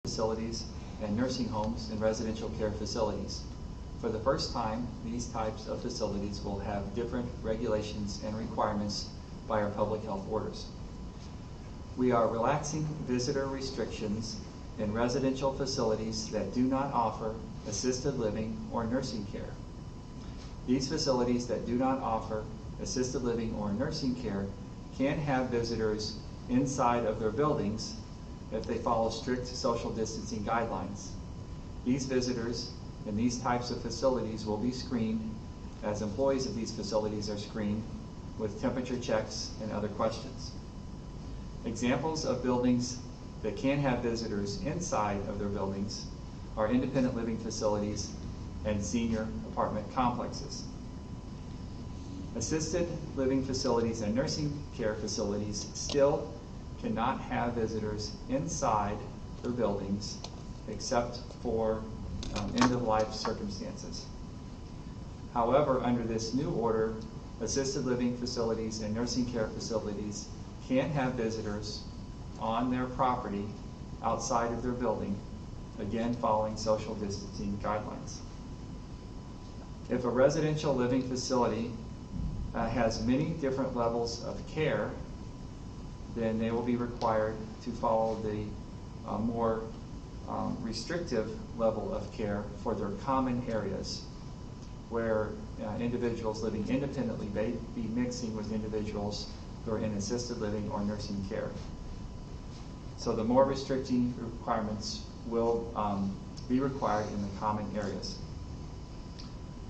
facilities and nursing homes and residential care facilities. For the first time, these types of facilities will have different regulations and requirements by our public health orders. We are relaxing visitor restrictions in residential facilities that do not offer assisted living or nursing care. These facilities that do not offer assisted living or nursing care can have visitors inside of their buildings if they follow strict social distancing guidelines. These visitors in these types of facilities will be screened as employees of these facilities are screened with temperature checks and other questions. Examples of buildings that can have visitors inside of their buildings are independent living facilities and senior apartment complexes. Assisted living facilities and nursing care facilities still cannot have visitors inside their buildings except for end-of-life circumstances. However, under this new order, assisted living facilities and nursing care facilities can have visitors on their property outside of their building, again following social distancing guidelines. If a residential living facility has many different levels of care, then they will be required to follow the more restrictive level of care for their common areas, where individuals living independently may be mixing with individuals who are in assisted living or nursing care. So the more restricting requirements will be required in the common areas.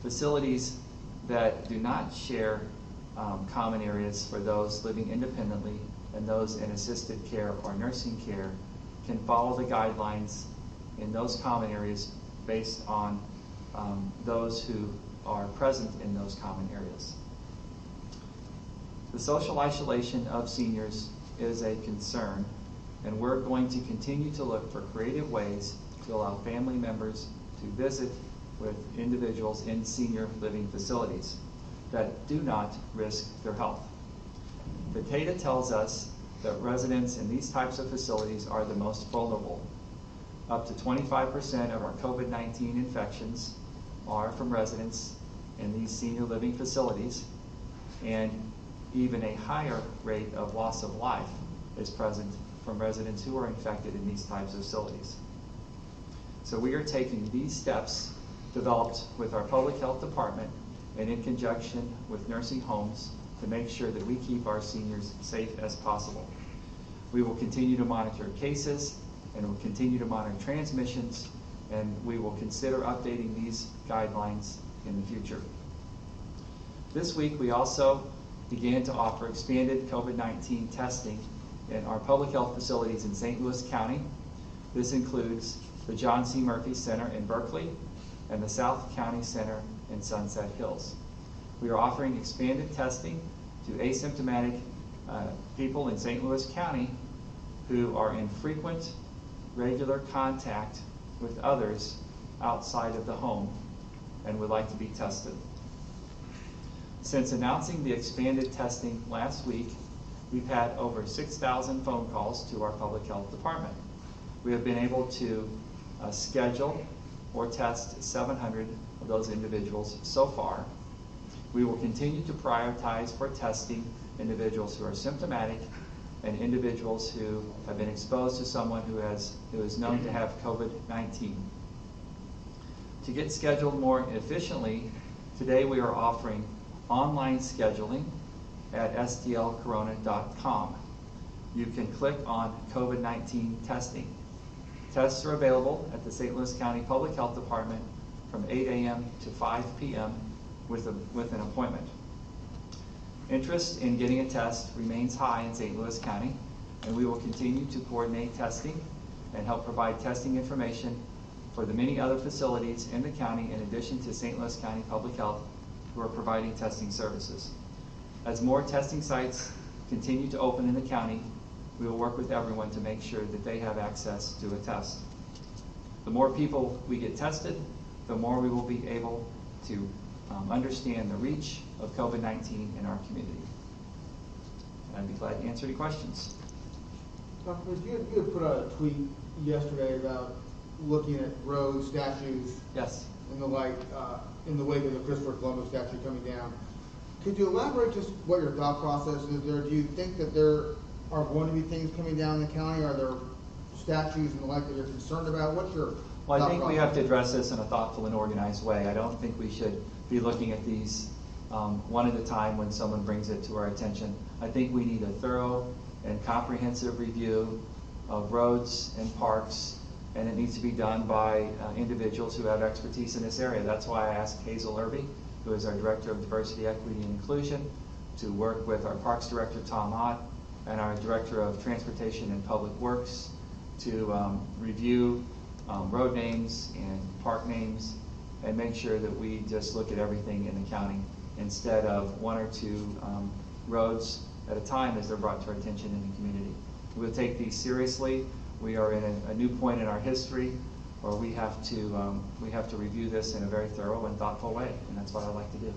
Facilities that do not share common areas for those living independently and those in assisted care or nursing care can follow the guidelines in those common areas based on those who are present in those common areas. The social isolation of seniors is a concern, and we're going to continue to look for creative ways to allow family members to visit with individuals in senior living facilities that do not risk their health. The data tells us that residents in these types of facilities are the most vulnerable. Up to 25% of our COVID-19 infections are from residents in these senior living facilities, and even a higher rate of loss of life is present from residents who are infected in these types of facilities. So we are taking these steps developed with our public health department and in conjunction with nursing homes to make sure that we keep our seniors safe as possible. We will continue to monitor cases, and we'll continue to monitor transmissions, and we will consider updating these guidelines in the future. This week we also began to offer expanded COVID-19 testing in our public health facilities in St. Louis County. This includes the John C. Murphy Center in Berkeley and the South County Center in Sunset Hills. We are offering expanded testing to asymptomatic people in St. Louis County who are in frequent, regular contact with others outside of the home and would like to be tested. Since announcing the expanded testing last week, we've had over 6,000 phone calls to our public health department. We have been able to schedule or test 700 of those individuals so far. We will continue to prioritize for testing individuals who are symptomatic and individuals who have been exposed to someone who is known to have COVID-19. To get scheduled more efficiently, today we are offering online scheduling at stlcorona.com. You can click on COVID-19 testing. Tests are available at the St. Louis County Public Health Department from 8 a.m. to 5 p.m. with an appointment. Interest in getting a test remains high in St. Louis County, and we will continue to coordinate testing and help provide testing information for the many other facilities in the county in addition to St. Louis County Public Health who are providing testing services. As more testing sites continue to open in the county, we will work with everyone to make sure that they have access to a test. The more people we get tested, the more we will be able to understand the reach of COVID-19 in our community. And I'd be glad to answer any questions. Dr. Chris, you had put out a tweet yesterday about looking at roads, statues, Yes. and the like, in the wake of the Christopher Columbus statue coming down. Could you elaborate just what your thought process is there? Do you think that there are going to be things coming down in the county? Are there statues and the like that you're concerned about? What's your Well, I thought think we process? have to address this in a thoughtful and organized way. I don't think we should be looking at these one at a time when someone brings it to our attention. I think we need a thorough and comprehensive review of roads and parks, and it needs to be done by individuals who have expertise in this area. That's why I asked Hazel Irby, who is our Director of Diversity, Equity, and Inclusion, to work with our Parks Director, Tom Ott, and our Director of Transportation and Public Works to review road names and park names and make sure that we just look at everything in the county instead of one or two roads at a time as they're brought to our attention in the community. We'll take these seriously. We are in a new point in our history where we have to review this in a very thorough and thoughtful way, and that's what I'd like to do.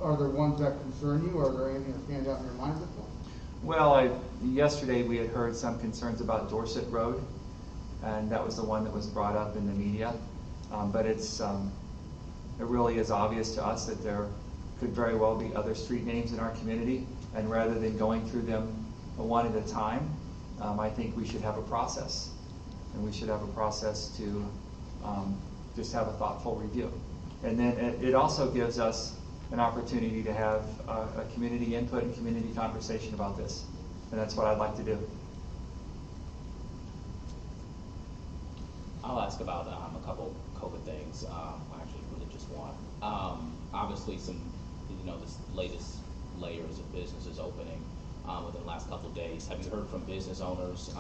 Are there ones that concern you? Are there anything that stands out in your mind at this point? Well, yesterday we had heard some concerns about Dorset Road, and that was the one that was brought up in the media. But it really is obvious to us that there could very well be other street names in our community, and rather than going through them one at a time, I think we should have a process, and we should have a process to just have a thoughtful review. And then it also gives us an opportunity to have a community input and community conversation about this, and that's what I'd like to do. I'll ask about a couple COVID things. Actually, really just one. Obviously, this latest layers of businesses opening within the last couple of days. Have you heard from business owners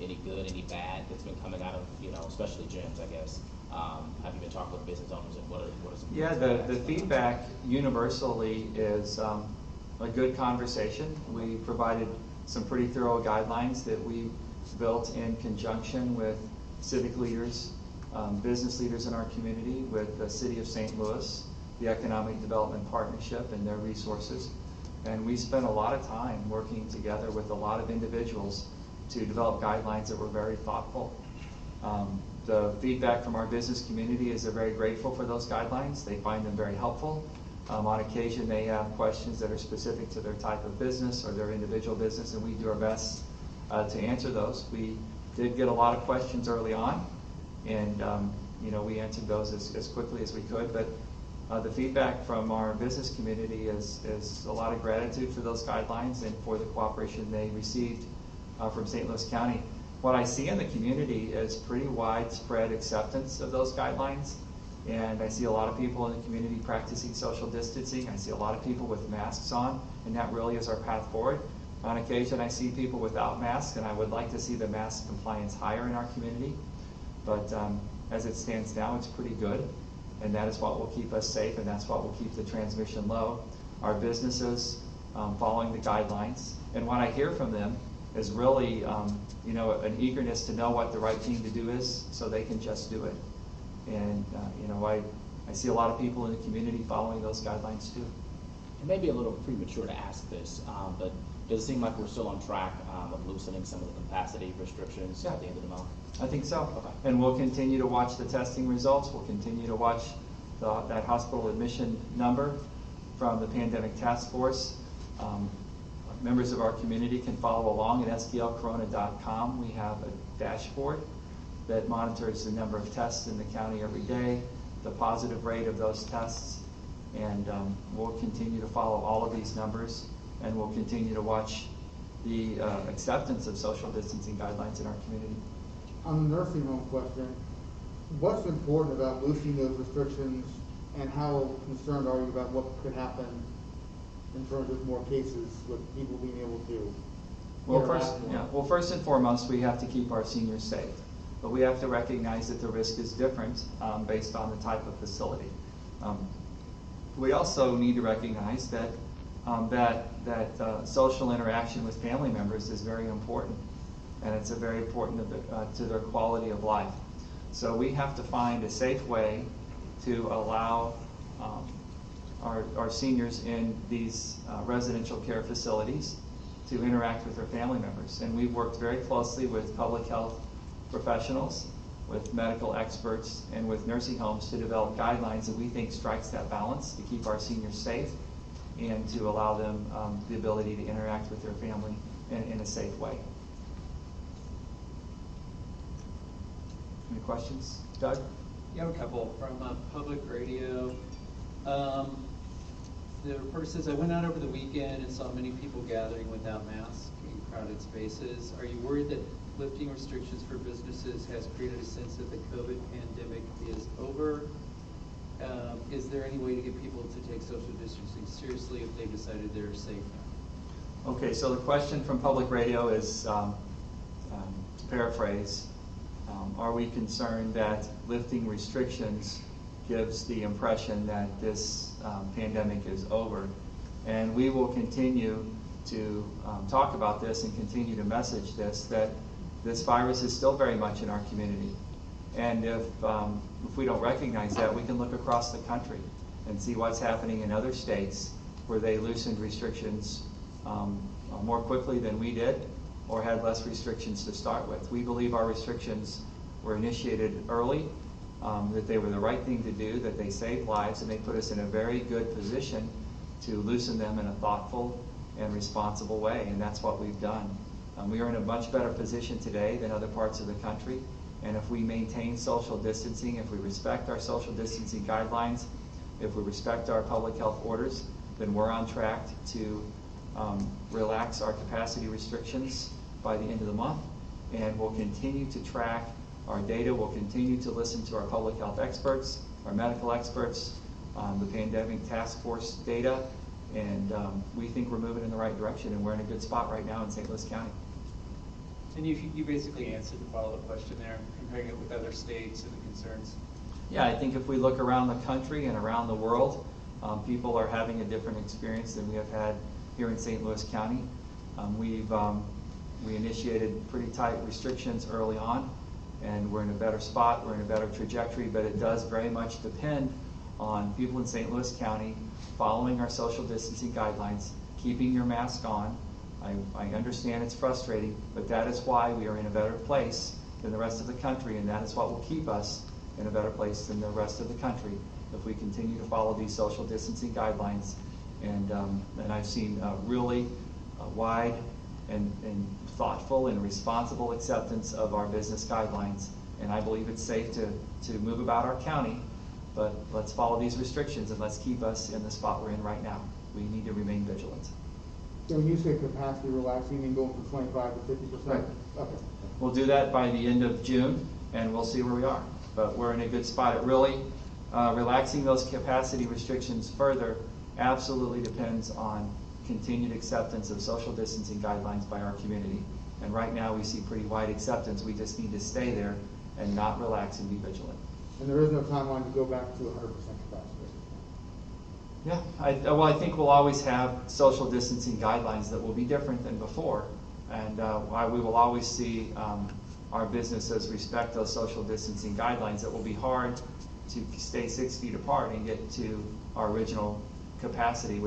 any good, any bad that's been coming out of, especially gyms, I guess? Have you been talking with business owners, and what are some? Yeah, the feedback universally is a good conversation. We provided some pretty thorough guidelines that we built in conjunction with civic leaders, business leaders in our community, with the City of St. Louis, the Economic Development Partnership and their resources. And we spent a lot of time working together with a lot of individuals to develop guidelines that were very thoughtful. The feedback from our business community is they're very grateful for those guidelines. They find them very helpful. On occasion they have questions that are specific to their type of business or their individual business, and we do our best to answer those. We did get a lot of questions early on, and we answered those as quickly as we could, but the feedback from our business community is a lot of gratitude for those guidelines and for the cooperation they received from St. Louis County. What I see in the community is pretty widespread acceptance of those guidelines, and I see a lot of people in the community practicing social distancing. I see a lot of people with masks on, and that really is our path forward. On occasion I see people without masks, and I would like to see the mask compliance higher in our community, but as it stands now, it's pretty good. And that is what will keep us safe, and that's what will keep the transmission low. Our businesses following the guidelines, and what I hear from them is really an eagerness to know what the right thing to do is so they can just do it. And I see a lot of people in the community following those guidelines too. It may be a little premature to ask this, but does it seem like we're still on track of loosening some of the capacity restrictions at the end of the month? I think so. Okay. And we'll continue to watch the testing results. We'll continue to watch that hospital admission number from the pandemic task force. Members of our community can follow along at stlcorona.com. We have a dashboard that monitors the number of tests in the county every day, the positive rate of those tests, and we'll continue to follow all of these numbers, and we'll continue to watch the acceptance of social distancing guidelines in our community. On the nursing home question, what's important about loosening those restrictions, and how concerned are you about what could happen in terms of more cases with people being able to interact more? Well, first and foremost, we have to keep our seniors safe, but we have to recognize that the risk is different based on the type of facility. We also need to recognize that social interaction with family members is very important, and it's very important to their quality of life. So we have to find a safe way to allow our seniors in these residential care facilities to interact with their family members. And we've worked very closely with public health professionals, with medical experts, and with nursing homes to develop guidelines that we think strikes that balance to keep our seniors safe and to allow them the ability to interact with their family in a safe way. Any questions? Doug? You have a couple from public radio. The reporter says, I went out over the weekend and saw many people gathering without masks in crowded spaces. Are you worried that lifting restrictions for businesses has created a sense that the COVID pandemic is over? Is there any way to get people to take social distancing seriously if they've decided they're safe now? Okay, so the question from public radio is, to paraphrase, are we concerned that lifting restrictions gives the impression that this pandemic is over? And we will continue to talk about this and continue to message this, that this virus is still very much in our community. And if we don't recognize that, we can look across the country and see what's happening in other states where they loosened restrictions more quickly than we did, or had less restrictions to start with. We believe our restrictions were initiated early, that they were the right thing to do, that they saved lives, and they put us in a very good position to loosen them in a thoughtful and responsible way, and that's what we've done. We are in a much better position today than other parts of the country, and if we maintain social distancing, if we respect our social distancing guidelines, if we respect our public health orders, then we're on track to relax our capacity restrictions by the end of the month, and we'll continue to track our data. We'll continue to listen to our public health experts, our medical experts, the pandemic task force data, and we think we're moving in the right direction, and we're in a good spot right now in St. Louis County. And you basically answered the follow-up question there, comparing it with other states and the concerns. Yeah, I think if we look around the country and around the world, people are having a different experience than we have had here in St. Louis County. We initiated pretty tight restrictions early on, and we're in a better spot, we're in a better trajectory, but it does very much depend on people in St. Louis County following our social distancing guidelines, keeping your mask on. I understand it's frustrating, but that is why we are in a better place than the rest of the country, and that is what will keep us in a better place than the rest of the country if we continue to follow these social distancing guidelines. And I've seen really wide and thoughtful and responsible acceptance of our business guidelines, and I believe it's safe to move about our county, but let's follow these restrictions and let's keep us in the spot we're in right now. We need to remain vigilant. So when you say capacity relaxing, you mean going from 25 to 50%? Right. Okay. We'll do that by the end of June, and we'll see where we are. But we're in a good spot. It really, relaxing those capacity restrictions further absolutely depends on continued acceptance of social distancing guidelines by our community. And right now we see pretty wide acceptance. We just need to stay there and not relax and be vigilant. And there is no timeline to go back to 100% capacity? Yeah, well, I think we'll always have social distancing guidelines that will be different than before, and we will always see our businesses respect those social distancing guidelines. It will be hard to stay 6 feet apart and get to our original capacity.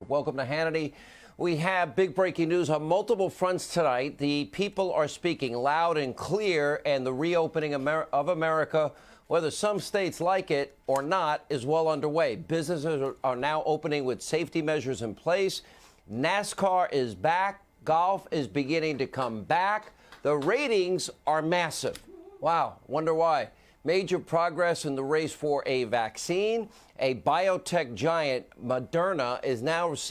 Welcome to Hannity. We have big breaking news on multiple fronts tonight. The people are speaking loud and clear, and the reopening of America, whether some states like it or not, is well underway. Businesses are now opening with safety measures in place. NASCAR is back. Golf is beginning to come back. The ratings are massive. Wow, wonder why. Major progress in the race for a vaccine. A biotech giant, Moderna, is now receiving